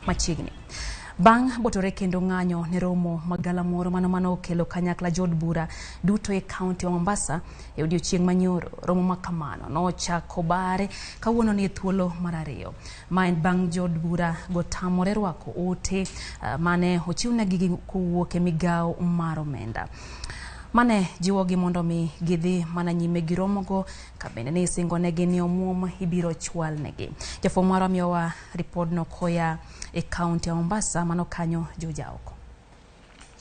machiegni. Bang' botore kendo ng'anyo ne Romo magalamoro mano okelo kanyakla jood bura duto e kaunti wa Mombasa e odiochieng' manyoro. Romo makamano nochako bare kawuono ni thuolo mar ariyo. Ma en bang' jood bura gotamore rwako ote mane ochiwnegi kowuok e migawo mar omenda. Mane jiwogi mondo mi gidhi mana nyime gi romogo kabende ne isingonegi ni omuom ibiro chwalnegi. Jafwambo marwa miyowa ripodno koya e kaunti ya Mombasa mano kanyo jojaoko.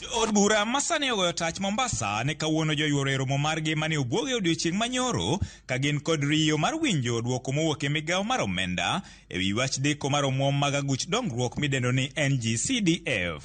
Jood bura masane ogoyo tach Mombasa ne kawuono joyuoro romo margi mane obwoge odiochieng' manyoro ka gin kod riyo mar winjo duoko mowuok e migawo mar omenda e wi wach deko mar omuom mag aguch dongruok midendo ni NGCDF.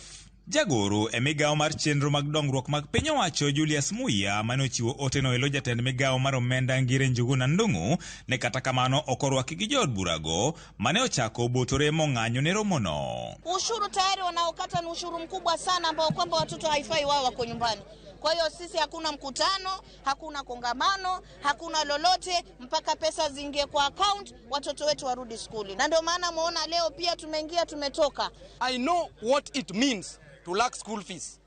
Jagoro e migawo mar chenro mag dongruok mag piny owacho Julius Muya mane ochiwo oteno elo jatend migawo mar omenda Ngire Njuguna Ndung'u ne kata kamano okorwaki gi jood burago mane ochako botore mong'anyo ne romono. Ushuru tayari wanaokata ni ushuru mkubwa sana ambao kwamba watoto haifai wao wako nyumbani. Kwa hiyo sisi hakuna mkutano, hakuna kongamano, hakuna lolote mpaka pesa zingie kwa account watoto wetu warudi skuli. Na ndio maana muona leo pia tumeingia tumetoka. I know what it means to lack school fees.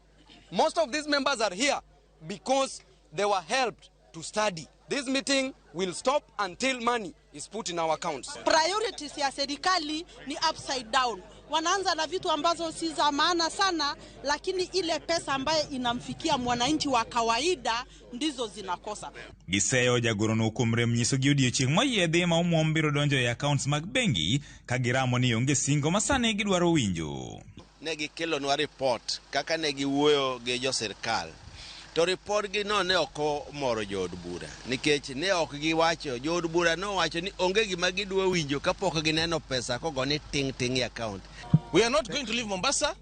Most of these members are here because they were helped to study. This meeting will stop until money is put in our accounts. Priorities ya serikali ni upside down. Wanaanza na vitu ambazo si za maana sana, lakini ile pesa ambayo inamfikia mwananchi wa kawaida ndizo zinakosa. Giseyo jagoro no kumre mnyiso gi odiochieng' moyiedhi ma omuom biro donjo e accounts mag bengi ka giramo ni onge singo masane gidwaro winjo. Negi kelonwa report kaka negi wuoyo gi jo sirkal. To report gi no ne oko moro jood bura nikech ne ok giwacho jood bura no wacho ni onge gima gidwa winjo kapok gineno pesa kogone ting e account. We are not going to leave Mombasa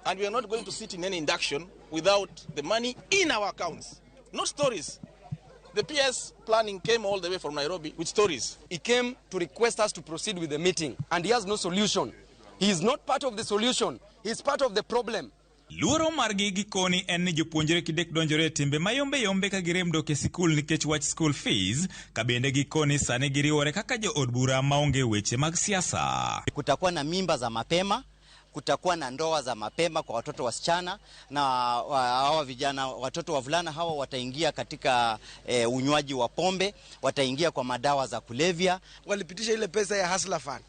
and we are not going to sit in any induction without the money in our accounts. No stories. The PS planning came all the way from Nairobi with stories. He came to request us to proceed with the meeting and he has no solution. He is not part of the solution. He is part of the problem. Luoro margi gikoni en ni jopuonjre kidek donjore timbe mayombe ka girem dok e sikul nikech wach school fees kabende gikoni sane giriwore kaka jood bura maonge weche mag siasa. Kutakuwa na mimba za mapema, kutakuwa na ndoa za mapema kwa watoto wasichana na hawa vijana watoto wavulana hawa wataingia katika unywaji wa pombe, wataingia kwa madawa za kulevya. Walipitisha ile pesa ya Hustler Fund.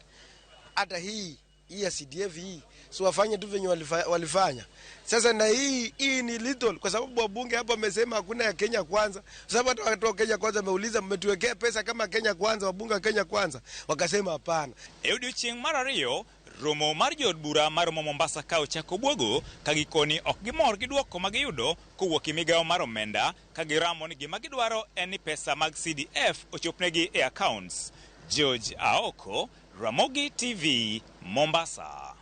Hata hii ya CDF hii so wafanye tu venye walifanya. Sasa na hii ni little kwa sababu wabunge hapa wamesema hakuna ya Kenya kwanza. Sababu hata watu wa Kenya kwanza wameuliza mmetuwekea pesa kama Kenya kwanza, wabunge wa Kenya kwanza wakasema hapana. Odiochieng' mar ariyo romo mar jood bura mar Mombasa ka ochako bwogo ka gikoni ok gimor gi duoko ma giyudo kowuok e migawo mar omenda ka giramo ni gima gidwaro en ni pesa mag CDF ochopnegi e accounts. George Aoko, Ramogi TV, Mombasa.